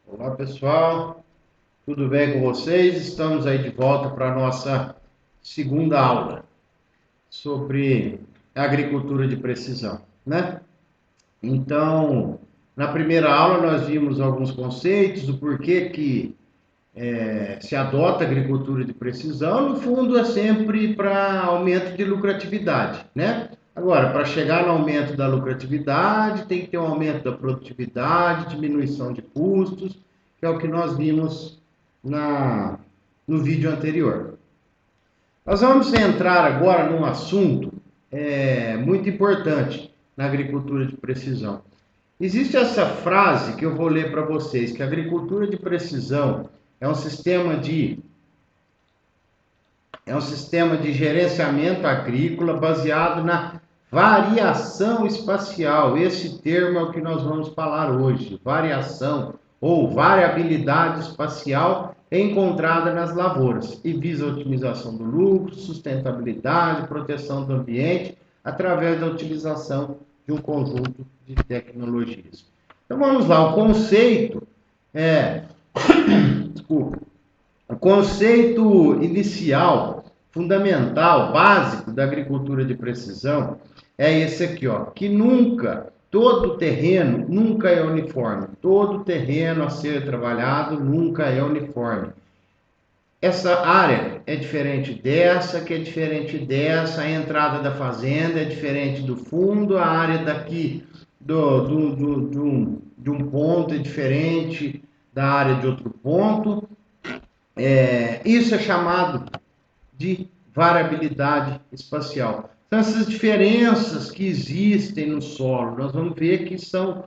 Olá pessoal, tudo bem com vocês? Estamos aí de volta para a nossa segunda aula sobre agricultura de precisão, né? Então, na primeira aula nós vimos alguns conceitos do porquê que se adota agricultura de precisão. No fundo é sempre para aumento de lucratividade, né? Agora, para chegar no aumento da lucratividade, tem que ter um aumento da produtividade, diminuição de custos, que é o que nós vimos na, no vídeo anterior. Nós vamos entrar agora num assunto muito importante na agricultura de precisão. Existe essa frase que eu vou ler para vocês, que a agricultura de precisão é um sistema de gerenciamento agrícola baseado na variação espacial. Esse termo é o que nós vamos falar hoje. Variação ou variabilidade espacial encontrada nas lavouras e visa a otimização do lucro, sustentabilidade, proteção do ambiente através da utilização de um conjunto de tecnologias. Então vamos lá, o conceito é, desculpa, o conceito inicial, fundamental, básico da agricultura de precisão é esse aqui, ó, que todo terreno nunca é uniforme, todo terreno a ser trabalhado nunca é uniforme. Essa área é diferente dessa, que é diferente dessa, a entrada da fazenda é diferente do fundo, a área daqui de um ponto é diferente da área de outro ponto. Isso é chamado de variabilidade espacial. Então, essas diferenças que existem no solo, nós vamos ver que são,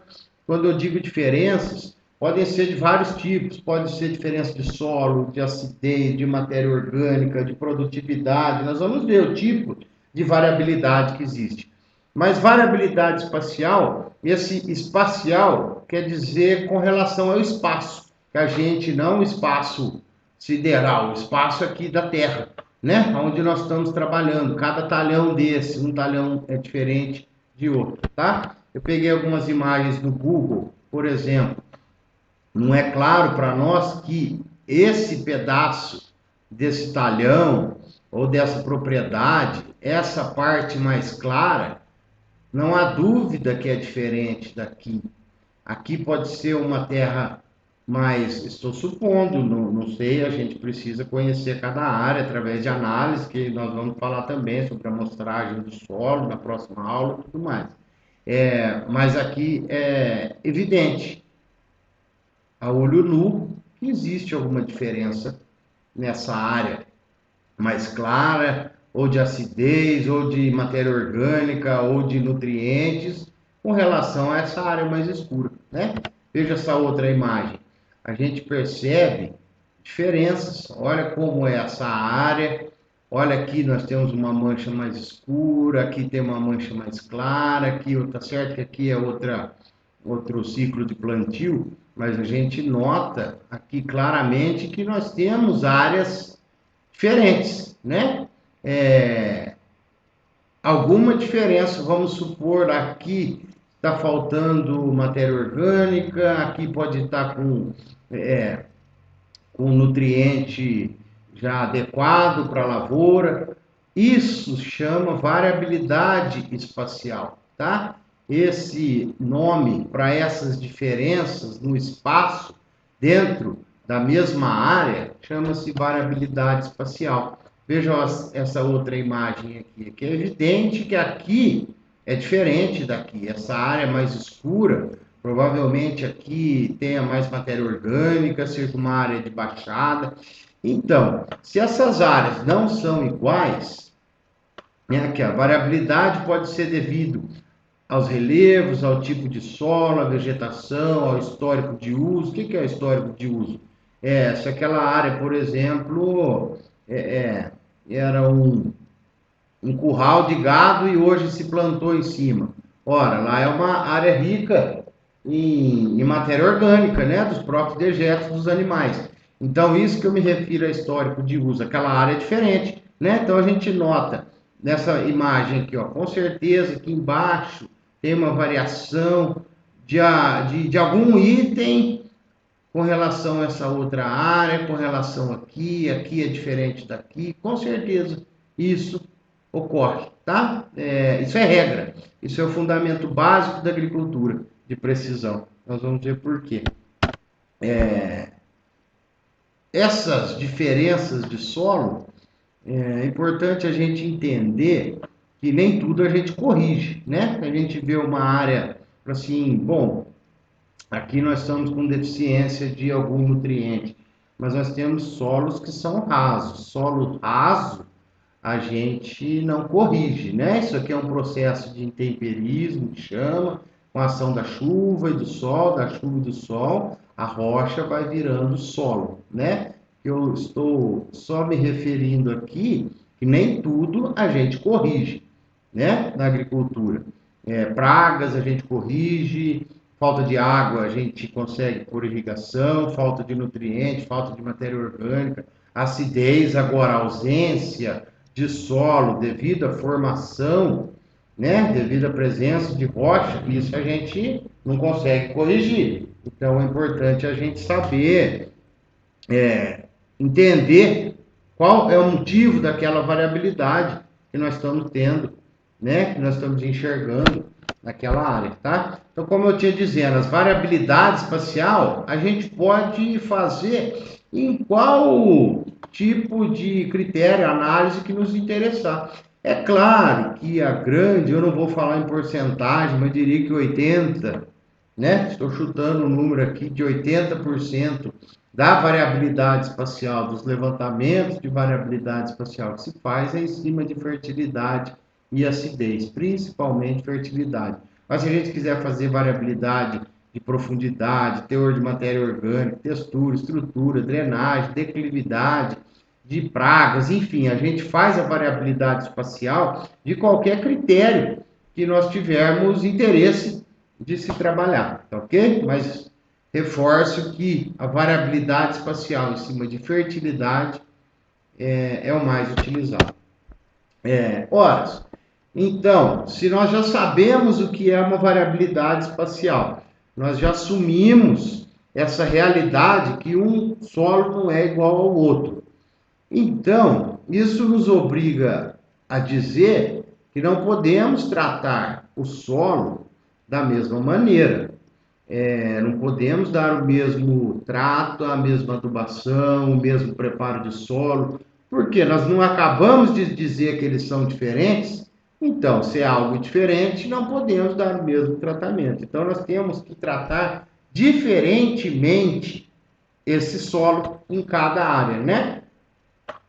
quando eu digo diferenças, podem ser de vários tipos, pode ser diferença de solo, de acidez, de matéria orgânica, de produtividade, nós vamos ver o tipo de variabilidade que existe. Mas variabilidade espacial, esse espacial quer dizer com relação ao espaço, que a gente não espaço sideral, o espaço aqui da Terra, né? Onde nós estamos trabalhando. Cada talhão desse, um talhão é diferente de outro, tá? Eu peguei algumas imagens do Google, por exemplo. Não é claro para nós que esse pedaço desse talhão ou dessa propriedade, essa parte mais clara, não há dúvida que é diferente daqui. Aqui pode ser uma terra, mas estou supondo, não sei, a gente precisa conhecer cada área através de análise, que nós vamos falar também sobre a amostragem do solo na próxima aula e tudo mais. Mas aqui é evidente, a olho nu, que existe alguma diferença nessa área mais clara, ou de acidez, ou de matéria orgânica, ou de nutrientes, com relação a essa área mais escura, né? Veja essa outra imagem. A gente percebe diferenças. Olha como é essa área. Olha aqui, nós temos uma mancha mais escura, aqui tem uma mancha mais clara, aqui, tá certo que aqui é outro ciclo de plantio, mas a gente nota aqui claramente que nós temos áreas diferentes, né? Alguma diferença, vamos supor, aqui está faltando matéria orgânica, aqui pode estar com nutriente já adequado para a lavoura. Isso chama variabilidade espacial, tá? Esse nome para essas diferenças no espaço dentro da mesma área chama-se variabilidade espacial. Veja essa outra imagem aqui, que é evidente que aqui é diferente daqui. Essa área mais escura, provavelmente aqui tenha mais matéria orgânica, seja uma área de baixada. Então, se essas áreas não são iguais, né, que a variabilidade pode ser devido aos relevos, ao tipo de solo, à vegetação, ao histórico de uso. O que é o histórico de uso? Se aquela área, por exemplo, era um curral de gado e hoje se plantou em cima. Ora, lá é uma área rica em matéria orgânica, né, dos próprios dejetos dos animais. Então, isso que eu me refiro a histórico de uso, aquela área é diferente, né? Então, a gente nota nessa imagem aqui, ó, com certeza aqui embaixo tem uma variação de algum item com relação a essa outra área, com relação aqui é diferente daqui, com certeza isso ocorre, tá? Isso é regra, isso é o fundamento básico da agricultura de precisão. Nós vamos ver por quê. Essas diferenças de solo, é importante a gente entender que nem tudo a gente corrige, né? A gente vê uma área assim, bom, aqui nós estamos com deficiência de algum nutriente, mas nós temos solos que são rasos. Solo raso a gente não corrige, né? Isso aqui é um processo de intemperismo, que chama, com a ação da chuva e do sol, da chuva e do sol, a rocha vai virando solo, né? Eu estou só me referindo aqui que nem tudo a gente corrige, né? Na agricultura. Pragas a gente corrige, falta de água a gente consegue por irrigação, falta de nutrientes, falta de matéria orgânica, acidez, agora ausência de solo devido à formação, né, devido à presença de rocha, isso a gente não consegue corrigir. Então é importante a gente saber, entender qual é o motivo daquela variabilidade que nós estamos tendo, né, que nós estamos enxergando naquela área, tá? Então, como eu tinha dizendo, as variabilidades espacial a gente pode fazer em qual tipo de critério, análise que nos interessar. É claro que a grande, eu não vou falar em porcentagem, mas eu diria que 80%, né? Estou chutando um número aqui de 80% da variabilidade espacial, dos levantamentos de variabilidade espacial que se faz é em cima de fertilidade e acidez, principalmente fertilidade. Mas se a gente quiser fazer variabilidade de profundidade, teor de matéria orgânica, textura, estrutura, drenagem, declividade, de pragas, enfim, a gente faz a variabilidade espacial de qualquer critério que nós tivermos interesse de se trabalhar, tá ok? Mas reforço que a variabilidade espacial em cima de fertilidade é o mais utilizado. Ora, então, se nós já sabemos o que é uma variabilidade espacial, nós já assumimos essa realidade que um solo não é igual ao outro. Então, isso nos obriga a dizer que não podemos tratar o solo da mesma maneira. Não podemos dar o mesmo trato, a mesma adubação, o mesmo preparo de solo, porque nós não acabamos de dizer que eles são diferentes. Então, se é algo diferente, não podemos dar o mesmo tratamento. Então, nós temos que tratar diferentemente esse solo em cada área, né?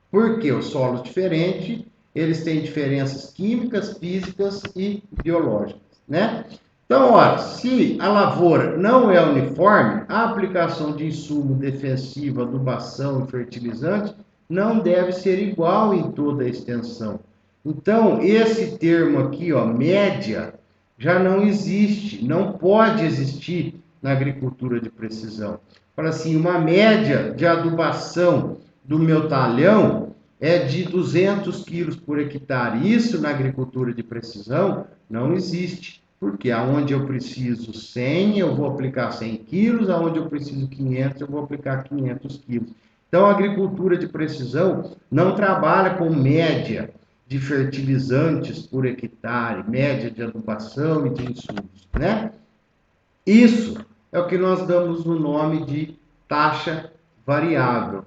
Porque os solos diferentes, eles têm diferenças químicas, físicas e biológicas, né? Então, olha, se a lavoura não é uniforme, a aplicação de insumo defensivo, adubação e fertilizante não deve ser igual em toda a extensão. Então, esse termo aqui, ó, média, já não existe, não pode existir na agricultura de precisão. Fala assim, uma média de adubação do meu talhão é de 200 quilos por hectare. Isso na agricultura de precisão não existe. Porque aonde eu preciso 100, eu vou aplicar 100 quilos, aonde eu preciso 500, eu vou aplicar 500 quilos. Então, a agricultura de precisão não trabalha com média de fertilizantes por hectare, média de adubação e de insumos, né? Isso é o que nós damos o nome de taxa variável.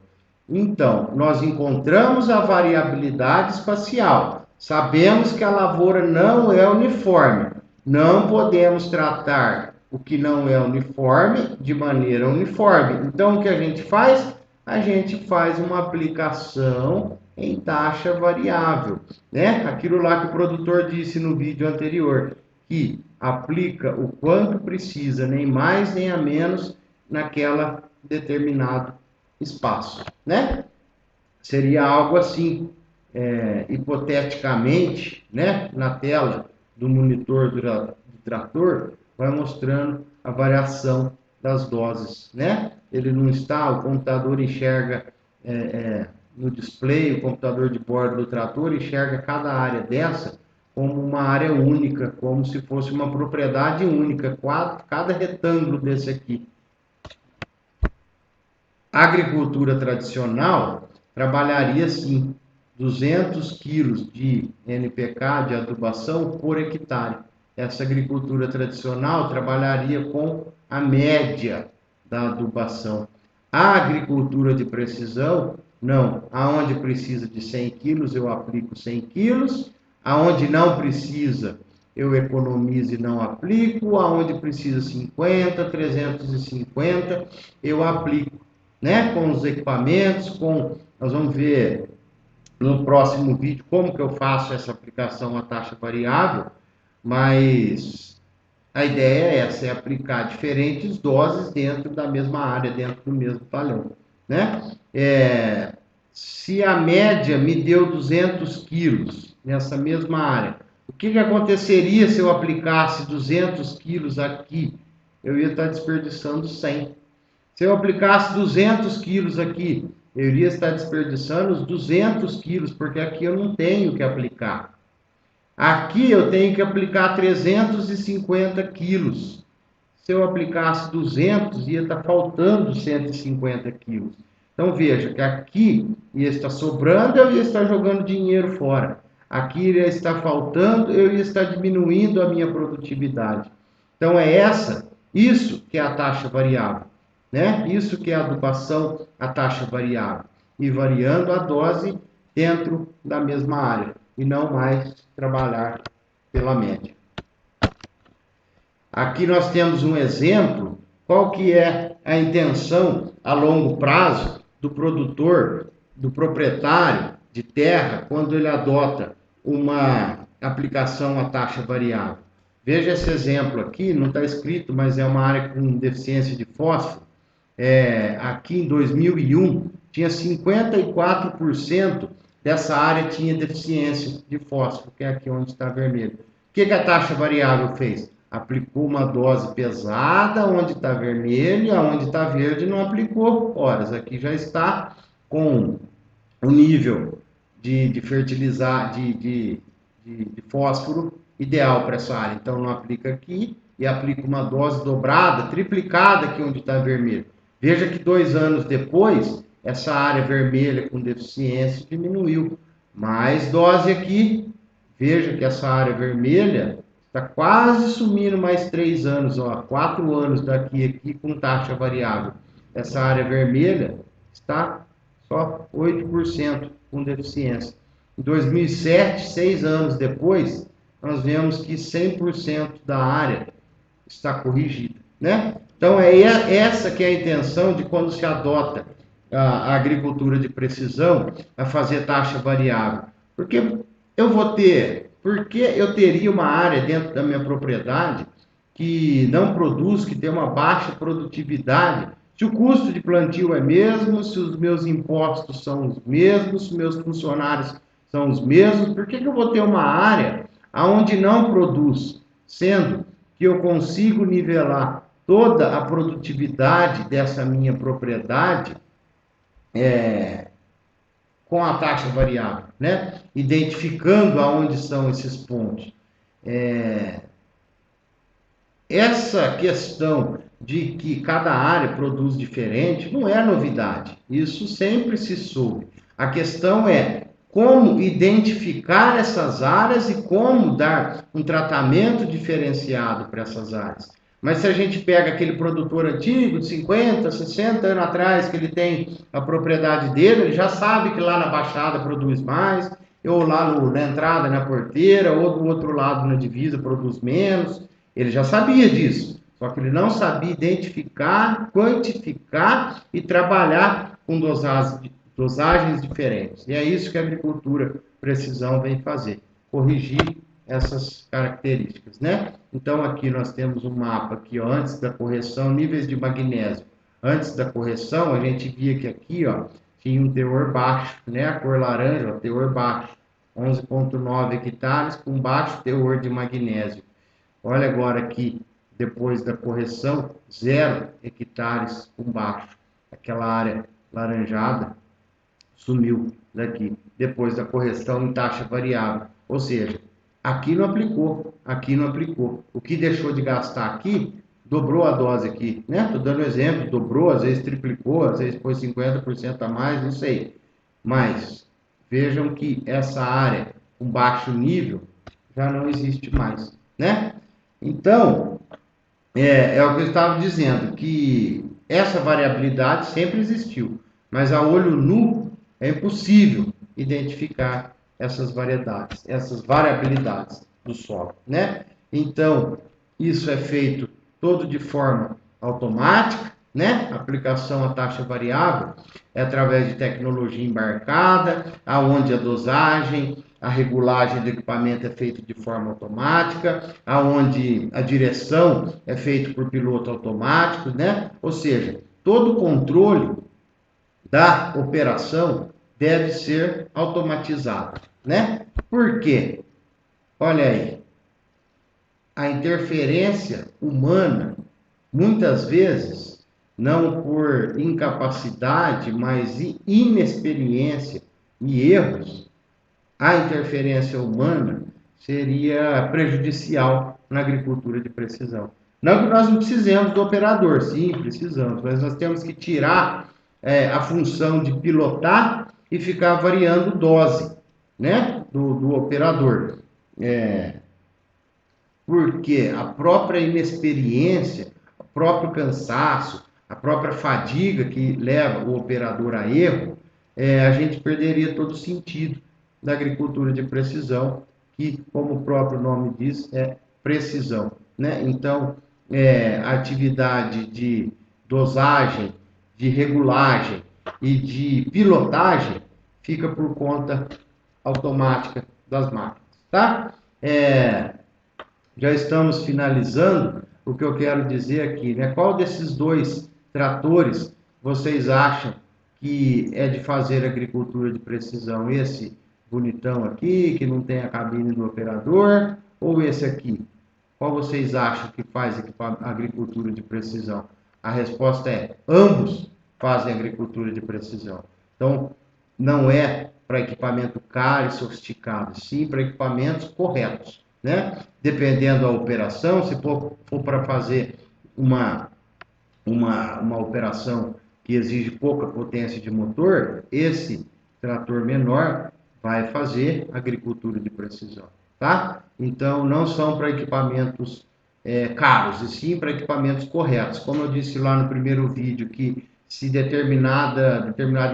Então, nós encontramos a variabilidade espacial, sabemos que a lavoura não é uniforme, não podemos tratar o que não é uniforme de maneira uniforme. Então, o que a gente faz? A gente faz uma aplicação em taxa variável, né? Aquilo lá que o produtor disse no vídeo anterior, que aplica o quanto precisa, nem mais nem a menos, naquela determinado espaço, né? Seria algo assim, hipoteticamente, né? Na tela do monitor do trator, vai mostrando a variação das doses, né? Ele não está, o computador enxerga no display, o computador de bordo do trator enxerga cada área dessa como uma área única, como se fosse uma propriedade única, cada retângulo desse aqui. A agricultura tradicional trabalharia, sim, 200 quilos de NPK, de adubação, por hectare. Essa agricultura tradicional trabalharia com a média da adubação. A agricultura de precisão, não. Aonde precisa de 100 quilos, eu aplico 100 quilos. Aonde não precisa, eu economizo e não aplico. Aonde precisa 50, 350, eu aplico, né? Com os equipamentos, nós vamos ver no próximo vídeo como que eu faço essa aplicação à taxa variável, mas a ideia é essa, é aplicar diferentes doses dentro da mesma área, dentro do mesmo talhão, né? Se a média me deu 200 quilos nessa mesma área, o que aconteceria se eu aplicasse 200 quilos aqui? Eu ia estar desperdiçando 100. Se eu aplicasse 200 quilos aqui, eu iria estar desperdiçando os 200 quilos, porque aqui eu não tenho que aplicar. Aqui eu tenho que aplicar 350 quilos. Se eu aplicasse 200, ia estar faltando 150 quilos. Então veja que aqui ia estar sobrando, eu ia estar jogando dinheiro fora. Aqui ia estar faltando, eu ia estar diminuindo a minha produtividade. Então isso que é a taxa variável, né? Isso que é a adubação, a taxa variável. E variando a dose dentro da mesma área. E não mais trabalhar pela média. Aqui nós temos um exemplo, qual que é a intenção a longo prazo do produtor, do proprietário de terra, quando ele adota uma aplicação à taxa variável. Veja esse exemplo aqui, não está escrito, mas é uma área com deficiência de fósforo. Aqui em 2001, tinha 54% dessa área tinha deficiência de fósforo, que é aqui onde está vermelho. O que a taxa variável fez? Aplicou uma dose pesada onde está vermelho, e onde está verde não aplicou horas. Aqui já está com o nível de fertilizar, de fósforo ideal para essa área. Então não aplica aqui e aplica uma dose dobrada, triplicada aqui onde está vermelho. Veja que 2 anos depois, essa área vermelha com deficiência diminuiu. Mais dose aqui, veja que essa área vermelha está quase sumindo mais 3 anos, 4 anos daqui aqui com taxa variável. Essa área vermelha está só 8% com deficiência. Em 2007, 6 anos depois, nós vemos que 100% da área está corrigida, né? Então essa que é a intenção de quando se adota a agricultura de precisão, a fazer taxa variável. Porque eu teria uma área dentro da minha propriedade que não produz, que tem uma baixa produtividade, se o custo de plantio é mesmo, se os meus impostos são os mesmos, se os meus funcionários são os mesmos, por que eu vou ter uma área onde não produz, sendo que eu consigo nivelar toda a produtividade dessa minha propriedade com a taxa variável, né? Identificando aonde são esses pontos. Essa questão de que cada área produz diferente não é novidade, isso sempre se soube. A questão é como identificar essas áreas e como dar um tratamento diferenciado para essas áreas. Mas se a gente pega aquele produtor antigo, de 50, 60 anos atrás, que ele tem a propriedade dele, ele já sabe que lá na Baixada produz mais, ou lá na entrada, na porteira, ou do outro lado na divisa produz menos. Ele já sabia disso, só que ele não sabia identificar, quantificar e trabalhar com dosagens diferentes. E é isso que a agricultura precisão vem fazer, corrigir essas características, né? Então aqui nós temos um mapa aqui, ó, antes da correção, níveis de magnésio. Antes da correção, a gente via que aqui, ó, tinha um teor baixo, né? A cor laranja, ó, teor baixo, 11,9 hectares com baixo teor de magnésio. Olha agora aqui, depois da correção, 0 hectares com baixo. Aquela área laranjada sumiu daqui, depois da correção em taxa variável. Ou seja, aqui não aplicou, aqui não aplicou. O que deixou de gastar aqui, dobrou a dose aqui, né? Estou dando exemplo, dobrou, às vezes triplicou, às vezes foi 50% a mais, não sei. Mas vejam que essa área com baixo nível já não existe mais, né? Então, é o que eu estava dizendo, que essa variabilidade sempre existiu, mas a olho nu é impossível identificar essas variedades, essas variabilidades do solo, né? Então, isso é feito todo de forma automática, né? A aplicação à taxa variável é através de tecnologia embarcada, aonde a dosagem, a regulagem do equipamento é feita de forma automática, aonde a direção é feita por piloto automático, né? Ou seja, todo o controle da operação deve ser automatizado, né? Por quê? Olha aí, a interferência humana, muitas vezes, não por incapacidade, mas inexperiência e erros, a interferência humana seria prejudicial na agricultura de precisão. Não que nós não precisemos do operador, sim, precisamos, mas nós temos que tirar a função de pilotar e ficar variando dose, né, do operador. Porque a própria inexperiência, o próprio cansaço, a própria fadiga que leva o operador a erro, a gente perderia todo o sentido da agricultura de precisão, que, como o próprio nome diz, é precisão, né? Então, a atividade de dosagem, de regulagem e de pilotagem fica por conta automática das máquinas, tá? Já estamos finalizando. O que eu quero dizer aqui, né? Qual desses dois tratores vocês acham que é de fazer agricultura de precisão? Esse bonitão aqui, que não tem a cabine do operador, ou esse aqui? Qual vocês acham que faz agricultura de precisão? A resposta é: ambos fazem agricultura de precisão. Então, não é para equipamento caro e sofisticado, sim para equipamentos corretos, né? Dependendo da operação, se for para fazer uma operação que exige pouca potência de motor, esse trator menor vai fazer agricultura de precisão, tá? Então, não são para equipamentos caros, e sim para equipamentos corretos. Como eu disse lá no primeiro vídeo, que se determinado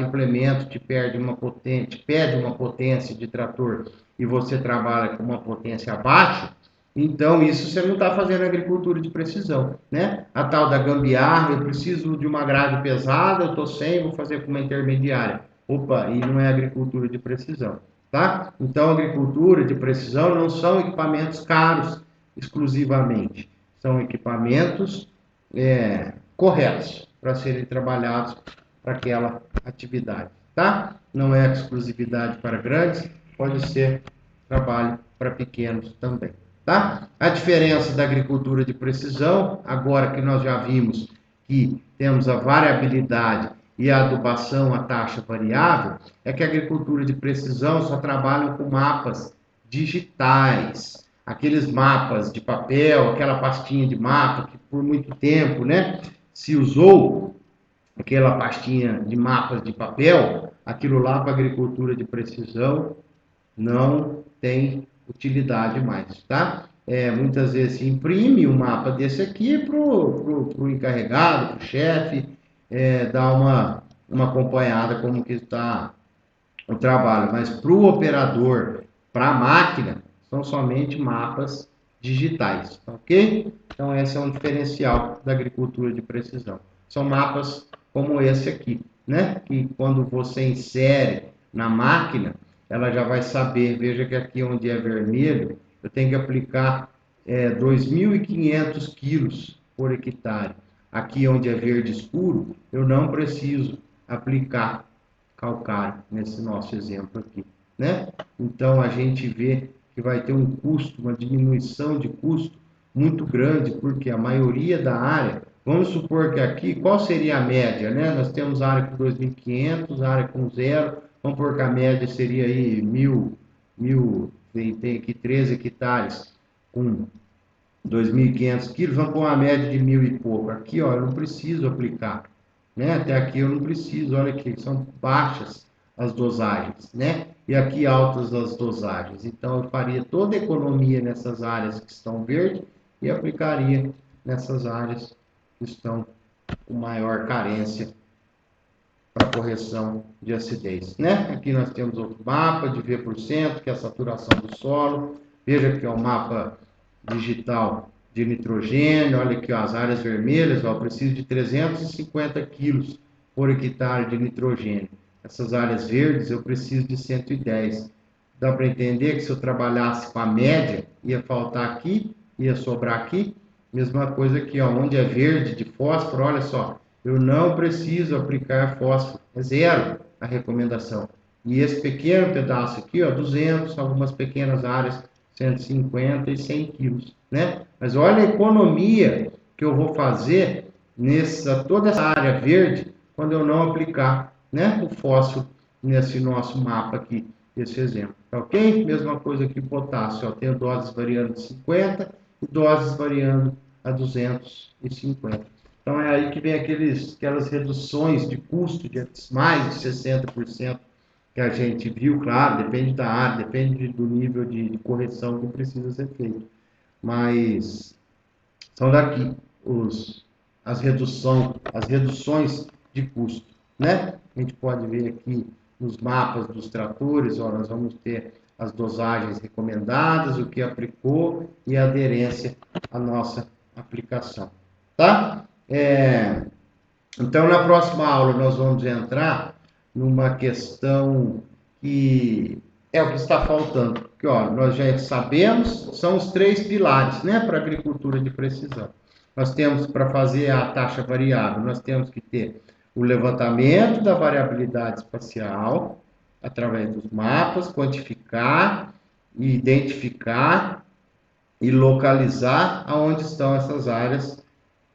implemento pede uma potência de trator e você trabalha com uma potência abaixo, então isso você não está fazendo agricultura de precisão, né? A tal da gambiarra, eu preciso de uma grade pesada, eu estou sem, vou fazer com uma intermediária. Opa, e não é agricultura de precisão, tá? Então, agricultura de precisão não são equipamentos caros exclusivamente, são equipamentos corretos para serem trabalhados para aquela atividade, tá? Não é exclusividade para grandes, pode ser trabalho para pequenos também, tá? A diferença da agricultura de precisão, agora que nós já vimos que temos a variabilidade e a adubação a taxa variável, é que a agricultura de precisão só trabalha com mapas digitais, aqueles mapas de papel, aquela pastinha de mapa que por muito tempo, né, se usou aquela pastinha de mapas de papel, aquilo lá para agricultura de precisão não tem utilidade mais, tá? Muitas vezes se imprime um mapa desse aqui para o encarregado, para o chefe, dar uma acompanhada como que está o trabalho, mas para o operador, para a máquina, são somente mapas digitais, ok? Então esse é um diferencial da agricultura de precisão. São mapas como esse aqui, né? Que quando você insere na máquina, ela já vai saber, veja que aqui onde é vermelho, eu tenho que aplicar 2.500 quilos por hectare. Aqui onde é verde escuro, eu não preciso aplicar calcário, nesse nosso exemplo aqui, né? Então, a gente vê que vai ter um custo, uma diminuição de custo muito grande, porque a maioria da área, vamos supor que aqui, qual seria a média, né? Nós temos área com 2.500, área com zero, vamos supor que a média seria aí tem aqui 13 hectares com 2.500 quilos, vamos pôr uma média de 1.000 e pouco. Aqui, ó, eu não preciso aplicar, né? Até aqui eu não preciso, olha aqui, são baixas as dosagens, né? E aqui altas as dosagens. Então, eu faria toda a economia nessas áreas que estão verdes e aplicaria nessas áreas que estão com maior carência para correção de acidez, né? Aqui nós temos outro mapa de V%, que é a saturação do solo. Veja que é o mapa digital de nitrogênio. Olha aqui, ó, as áreas vermelhas, ó, preciso de 350 quilos por hectare de nitrogênio. Essas áreas verdes eu preciso de 110. Dá para entender que se eu trabalhasse com a média, ia faltar aqui, ia sobrar aqui. Mesma coisa aqui, ó, onde é verde de fósforo, olha só, eu não preciso aplicar fósforo, é zero a recomendação. E esse pequeno pedaço aqui, ó, 200, algumas pequenas áreas, 150 e 100 quilos, né? Mas olha a economia que eu vou fazer toda essa área verde quando eu não aplicar, né, o fósforo nesse nosso mapa aqui, esse exemplo, tá ok? Mesma coisa aqui, potássio, ó, tenho doses variando de 50 e doses variando a 250. Então é aí que vem aquelas reduções de custo de mais de 60% que a gente viu, claro, depende da área, depende do nível de correção que precisa ser feito. Mas são daqui as reduções de custo, né? A gente pode ver aqui nos mapas dos tratores, ó, nós vamos ter as dosagens recomendadas, o que aplicou e a aderência à nossa aplicação, tá? Então, na próxima aula, nós vamos entrar numa questão que é o que está faltando. Porque, ó, nós já sabemos, são os 3 pilares, né, para a agricultura de precisão. Nós temos, para fazer a taxa variável, nós temos que ter o levantamento da variabilidade espacial, através dos mapas, quantificar, identificar e localizar aonde estão essas áreas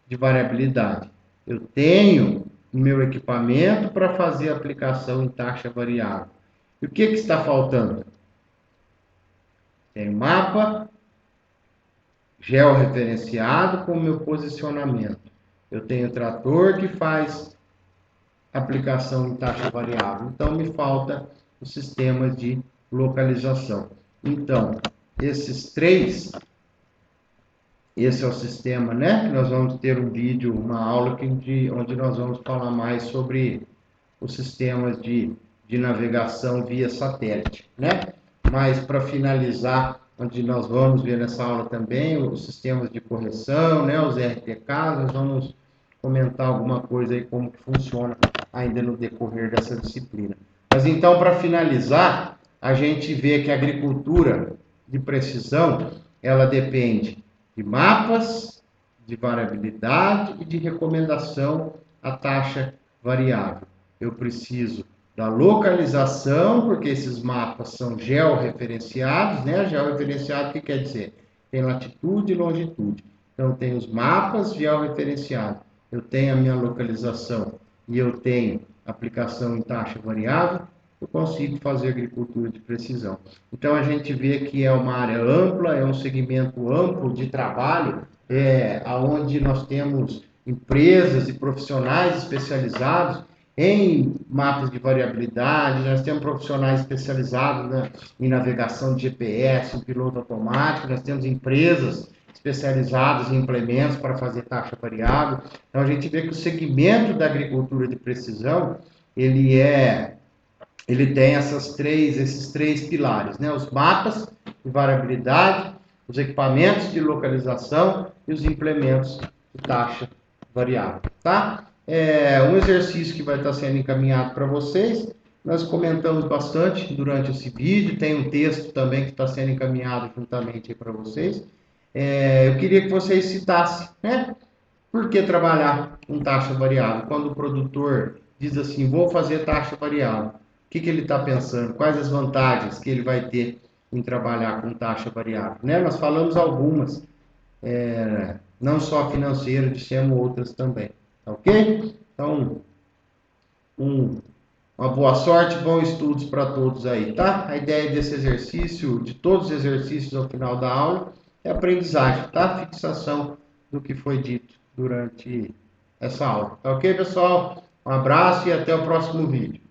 de variabilidade. Eu tenho o meu equipamento para fazer a aplicação em taxa variável. E o que está faltando? Tem o mapa georreferenciado com o meu posicionamento. Eu tenho o trator que faz aplicação em taxa variável. Então, me falta o sistema de localização. Então, esse é o sistema, né? Nós vamos ter um vídeo, uma aula onde nós vamos falar mais sobre os sistemas de navegação via satélite, né? Mas para finalizar, onde nós vamos ver nessa aula também os sistemas de correção, né? Os RTKs, nós vamos comentar alguma coisa aí como que funciona ainda no decorrer dessa disciplina. Mas então, para finalizar, a gente vê que a agricultura de precisão, ela depende de mapas, de variabilidade e de recomendação à taxa variável. Eu preciso da localização, porque esses mapas são georreferenciados, né? Georreferenciado, o que quer dizer? Tem latitude e longitude. Então, tem os mapas georreferenciados. Eu tenho a minha localização e eu tenho aplicação em taxa variável, eu consigo fazer agricultura de precisão. Então, a gente vê que é uma área ampla, é um segmento amplo de trabalho, onde nós temos empresas e profissionais especializados em mapas de variabilidade, nós temos profissionais especializados, né, em navegação de GPS, em piloto automático, nós temos empresas especializadas em implementos para fazer taxa variável. Então, a gente vê que o segmento da agricultura de precisão, ele tem esses três pilares, né? Os mapas de variabilidade, os equipamentos de localização e os implementos de taxa variável, tá? Um exercício que vai estar sendo encaminhado para vocês, nós comentamos bastante durante esse vídeo, tem um texto também que está sendo encaminhado juntamente para vocês. Eu queria que vocês citassem, né? Por que trabalhar com taxa variável? Quando o produtor diz assim, vou fazer taxa variável, o que ele está pensando? Quais as vantagens que ele vai ter em trabalhar com taxa variável? Né? Nós falamos algumas, não só financeira, dissemos outras também. Ok? Então, uma boa sorte, bons estudos para todos aí, tá? A ideia desse exercício, de todos os exercícios ao final da aula, é aprendizagem, tá? Fixação do que foi dito durante essa aula. Tá ok, pessoal? Um abraço e até o próximo vídeo.